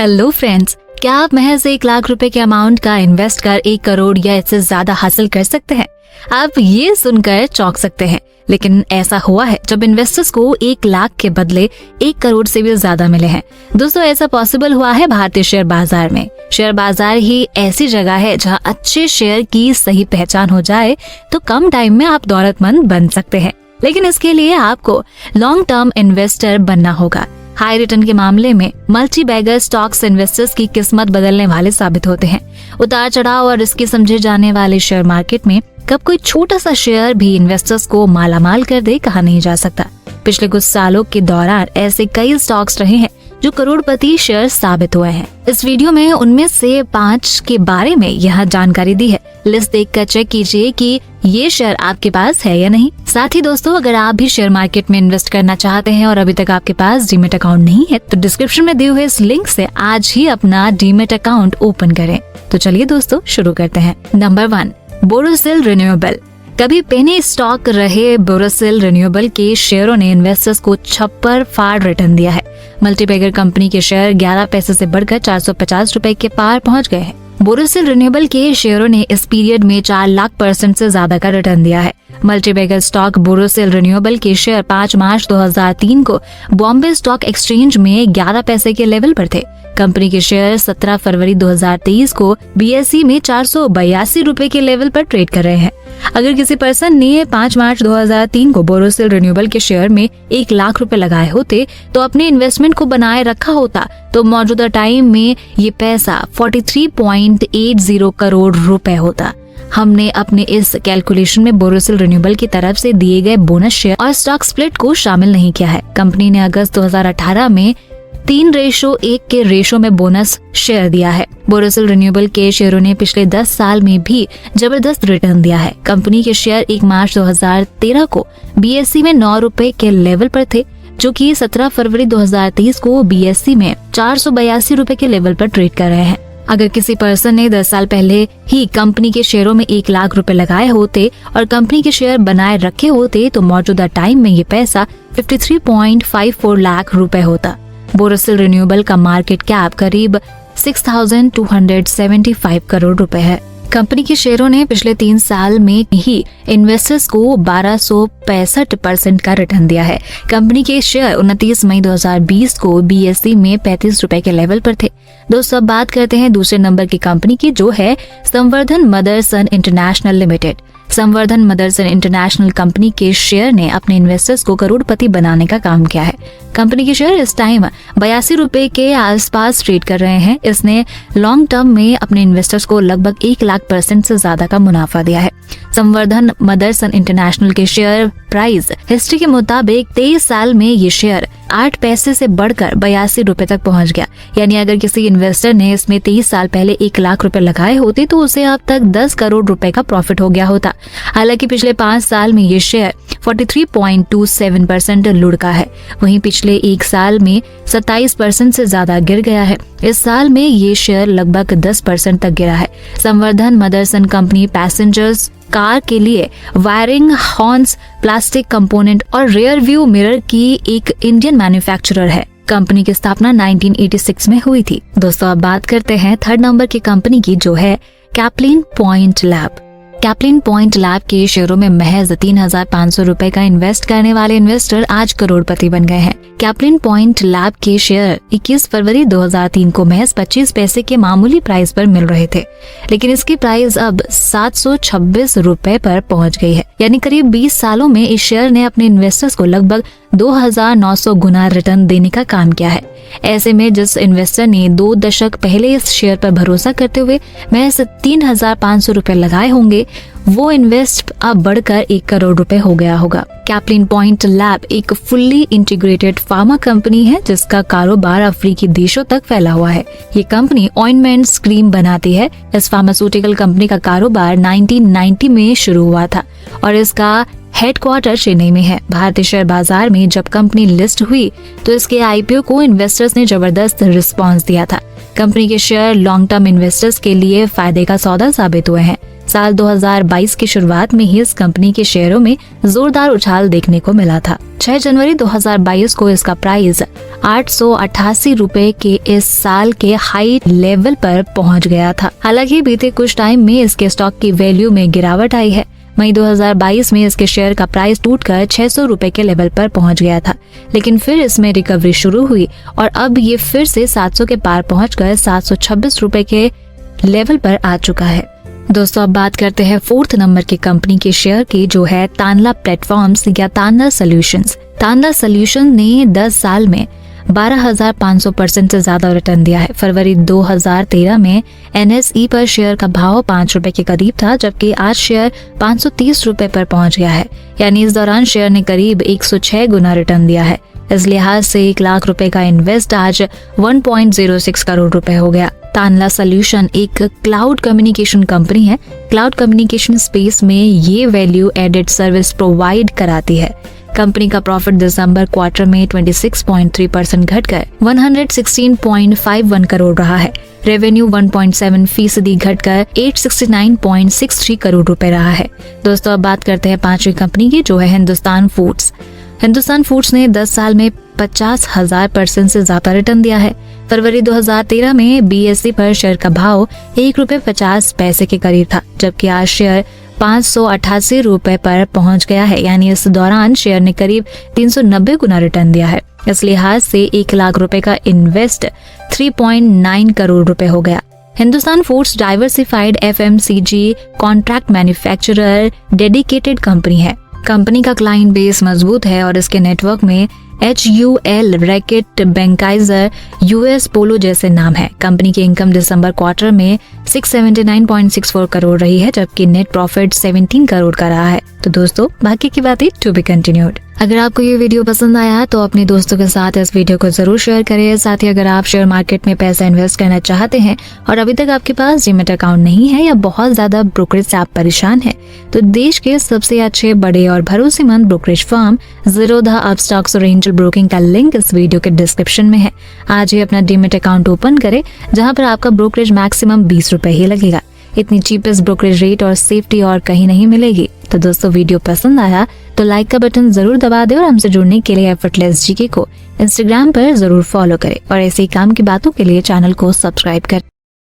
Hello friends, क्या आप महज 1 लाख रुपए के अमाउंट का इन्वेस्ट कर 1 करोड़ या इससे ज्यादा हासिल कर सकते हैं? आप ये सुनकर चौंक सकते हैं, लेकिन ऐसा हुआ है जब इन्वेस्टर्स को 1 लाख के बदले 1 करोड़ से भी ज्यादा मिले हैं। दोस्तों, ऐसा पॉसिबल हुआ है भारतीय शेयर बाजार में। शेयर बाजार ही ऐसी जगह है जहां अच्छे शेयर की सही पहचान हो जाए तो कम टाइम में आप दौलतमंद बन सकते हैं, लेकिन इसके लिए आपको लॉन्ग टर्म इन्वेस्टर बनना होगा। हाई रिटर्न के मामले में मल्टी बैगर स्टॉक्स इन्वेस्टर्स की किस्मत बदलने वाले साबित होते हैं। उतार चढ़ाव और रिस्की समझे जाने वाले शेयर मार्केट में कब कोई छोटा सा शेयर भी इन्वेस्टर्स को मालामाल कर दे कहा नहीं जा सकता। पिछले कुछ सालों के दौरान ऐसे कई स्टॉक्स रहे हैं जो करोड़पति शेयर साबित हुए हैं। इस वीडियो में उनमें से 5 के बारे में यह जानकारी दी है। लिस्ट देखकर चेक कीजिए कि ये शेयर आपके पास है या नहीं। साथ ही दोस्तों, अगर आप भी शेयर मार्केट में इन्वेस्ट करना चाहते हैं और अभी तक आपके पास डीमेट अकाउंट नहीं है तो डिस्क्रिप्शन में दिए हुए इस लिंक से आज ही अपना डीमेट अकाउंट ओपन करें। तो चलिए दोस्तों, शुरू करते हैं। Number 1, Borosil renewable. कभी पेनी स्टॉक रहे बोरोसिल रिन्यूएबल के शेयरों ने इन्वेस्टर्स को छप्पर फाड़ रिटर्न दिया है। मल्टीबैगर कंपनी के शेयर 11 पैसे से बढ़कर 450 रुपए के पार पहुंच गए हैं। बोरोसिल रिन्यूएबल के शेयरों ने इस पीरियड में 4 लाख % से ज्यादा का रिटर्न दिया है। मल्टीबैगर स्टॉक बोरोसिल रिन्यूएबल के शेयर 5 मार्च 2003 को बॉम्बे स्टॉक एक्सचेंज में 11 पैसे के लेवल पर थे। कंपनी के शेयर 17 फरवरी 2023 को BSE में 482 रुपए के लेवल पर ट्रेड कर रहे हैं। अगर किसी पर्सन ने 5 मार्च 2003 को बोरोसिल रिन्यूएबल के शेयर में 1 लाख रुपए लगाए होते तो अपने इन्वेस्टमेंट को बनाए रखा होता तो मौजूदा टाइम में ये पैसा 43.80 करोड़ रुपए होता। हमने अपने इस कैलकुलेशन में बोरोसिल रिन्यूएबल की तरफ से दिए गए बोनस शेयर और स्टॉक स्प्लिट को शामिल नहीं किया है। कंपनी ने अगस्त 2018 में 3:1 के रेशो में बोनस शेयर दिया है। बोरोसिल रिन्यूएबल के शेयरों ने पिछले 10 साल में भी जबरदस्त रिटर्न दिया है। कंपनी के शेयर 1 मार्च 2013 को BSE में 9 रुपए के लेवल पर थे, जो कि 17 फरवरी 2023 को BSE में 482 रुपए के लेवल पर ट्रेड कर रहे हैं। अगर किसी पर्सन ने 10 साल पहले ही कंपनी के शेयरों में 1 लाख रुपए लगाए होते और कंपनी के शेयर बनाए रखे होते तो मौजूदा टाइम में ये पैसा 53.54 लाख रुपए होता। बोरोसिल रिन्यूएबल का मार्केट कैप करीब 6,275 करोड़ रुपए है। कंपनी के शेयरों ने पिछले 3 साल में ही इन्वेस्टर्स को 1265% का रिटर्न दिया है। कंपनी के शेयर 29 मई 2020 को BSE में 35 रुपए के लेवल पर थे। दोस्तों, अब बात करते हैं दूसरे नंबर की कंपनी की, जो है संवर्धन मदरसन इंटरनेशनल लिमिटेड। संवर्धन मदरसन इंटरनेशनल कंपनी के शेयर ने अपने इन्वेस्टर्स को करोड़पति बनाने का काम किया है। कंपनी के शेयर इस टाइम 82 रुपए के आसपास ट्रेड कर रहे हैं। इसने लॉन्ग टर्म में अपने इन्वेस्टर्स को लगभग 1 लाख % से ज्यादा का मुनाफा दिया है। संवर्धन मदरसन इंटरनेशनल के शेयर प्राइस हिस्ट्री के मुताबिक 23 साल में ये शेयर 8 पैसे से बढ़कर 82 रुपए तक पहुंच गया। यानी अगर किसी इन्वेस्टर ने इसमें 23 साल पहले 1 लाख रुपए लगाए होते तो उसे अब तक 10 करोड़ रुपए का प्रॉफिट हो गया होता। हालांकि पिछले 5 साल में ये शेयर 43.27% लुढ़का है। वहीं पिछले 1 साल में 27% से ज्यादा गिर गया है। इस साल में ये शेयर लगभग 10% तक गिरा है। संवर्धन मदरसन कंपनी पैसेंजर्स कार के लिए वायरिंग, हॉर्न्स, प्लास्टिक कंपोनेंट और रियर व्यू मिरर की एक इंडियन मैन्युफैक्चरर है। कंपनी की स्थापना 1986 में हुई थी। दोस्तों, अब बात करते हैं 3rd नंबर की कंपनी की, जो है Caplin point lab. Caplin point lab के शेयरों में महज 3,500 रुपए का इन्वेस्ट करने वाले इन्वेस्टर आज करोड़पति बन गए हैं। कैप्लिन पॉइंट लैब के शेयर 21 फरवरी 2003 को महज 25 पैसे के मामूली प्राइस पर मिल रहे थे, लेकिन इसकी प्राइस अब 726 रुपए पर पहुंच गई है। यानी करीब 20 सालों में इस शेयर ने अपने इन्वेस्टर्स को लगभग 2,900 गुना रिटर्न देने का काम किया है। ऐसे में जिस इन्वेस्टर ने 2 दशक पहले इस शेयर पर भरोसा करते हुए महज 3,500 रुपए लगाए होंगे, वो इन्वेस्ट अब बढ़कर 1 करोड़ रुपए हो गया होगा। कैप्लिन पॉइंट लैब एक फुल्ली इंटीग्रेटेड फार्मा कंपनी है जिसका कारोबार अफ्रीकी देशों तक फैला हुआ है। ये कंपनी ऑइंटमेंट्स, क्रीम बनाती है। इस फार्मास्यूटिकल कंपनी का कारोबार 1990 में शुरू हुआ था और इसका हेडक्वार्टर चेन्नई में है। भारतीय शेयर बाजार में जब कंपनी लिस्ट हुई तो इसके IPO को इन्वेस्टर्स ने जबरदस्त रिस्पांस दिया था। कंपनी के शेयर लॉन्ग टर्म इन्वेस्टर्स के लिए फायदे का सौदा साबित हुए हैं। साल 2022 की शुरुआत में ही इस कंपनी के शेयरों में जोरदार उछाल देखने को मिला था। 6 जनवरी 2022 को इसका प्राइस 888 रुपए के इस साल के हाई लेवल पर पहुंच गया था। हालांकि बीते कुछ टाइम में इसके स्टॉक की वैल्यू में गिरावट आई है। मई 2022 में इसके शेयर का प्राइस टूटकर 600 रुपए के लेवल पर पहुंच गया था, लेकिन फिर इसमें रिकवरी शुरू हुई और अब ये फिर से 700 के पार पहुंचकर 726 रुपए के लेवल पर आ चुका है। दोस्तों, अब बात करते हैं 4th नंबर की कंपनी के शेयर की, जो है तानला प्लेटफॉर्म्स या तानला सॉल्यूशंस। तानला सॉल्यूशन ने 10 साल में 12,500% से ज्यादा रिटर्न दिया है। फरवरी 2013 में NSE पर शेयर का भाव 5 रुपए के करीब था, जबकि आज शेयर 530 रुपए पर पहुंच गया है। यानी इस दौरान शेयर ने करीब 106 गुना रिटर्न दिया है। इस लिहाज से 1 लाख रुपए का इन्वेस्ट आज 1.06 करोड़ रुपए हो गया। तानला सॉल्यूशन एक क्लाउड कम्युनिकेशन कंपनी है। क्लाउड कम्युनिकेशन स्पेस में ये वैल्यू एडेड सर्विस प्रोवाइड कराती है। कंपनी का प्रॉफिट दिसंबर क्वार्टर में 26.3% घटकर 116.51 करोड़ रहा है। रेवेन्यू 1.7% घटकर 869.63 करोड़ रुपए रहा है। दोस्तों, अब बात करते हैं 5वीं कंपनी की, जो है हिंदुस्तान फूड्स। हिंदुस्तान फूड्स ने 10 साल में 50,000% से ज्यादा रिटर्न दिया है। फरवरी 2013 में BSE पर शेयर का भाव 1 रुपए 50 पैसे के करीब था, जबकि आज शेयर 588 रुपए पर पहुंच गया है। यानी इस दौरान शेयर ने करीब 390 गुना रिटर्न दिया है। इस लिहाज से 1 लाख रुपए का इन्वेस्ट 3.9 करोड़ रुपए हो गया। Hindustan foods diversified FMCG contract manufacturer dedicated company है। कंपनी का क्लाइंट बेस मजबूत है और इसके नेटवर्क में HUL, रैकेट, बैंकाइजर, US पोलो जैसे नाम है। कंपनी की इनकम दिसंबर क्वार्टर में 679.64 करोड़ रही है, जबकि नेट प्रॉफिट 17 करोड़ का रहा है। तो दोस्तों, बाकी की बातें टू बी कंटिन्यूड। अगर आपको ये वीडियो पसंद आया तो अपने दोस्तों के साथ इस वीडियो को जरूर शेयर करें। साथ ही अगर आप शेयर मार्केट में पैसा इन्वेस्ट करना चाहते हैं और अभी तक आपके पास डीमैट अकाउंट नहीं है या बहुत ज्यादा ब्रोकरेज से आप परेशान हैं, तो देश के सबसे अच्छे, बड़े और भरोसेमंद ब्रोकरेज फर्म ज़ीरोधा, अपस्टॉक्स और एंजल ब्रोकिंग का लिंक इस वीडियो के डिस्क्रिप्शन में है। आज ही अपना डीमैट अकाउंट ओपन करें, जहां पर आपका ब्रोकरेज मैक्सिमम 20 रुपए ही लगेगा। इतनी चीपेस्ट ब्रोकरेज रेट और सेफ्टी और कहीं नहीं मिलेगी। तो दोस्तों, वीडियो पसंद आया तो लाइक का बटन जरूर दबा दें और हमसे जुड़ने के लिए एफर्टलेस जीके को इंस्टाग्राम पर जरूर फॉलो करें और ऐसे ही काम की बातों के लिए चैनल को सब्सक्राइब करें।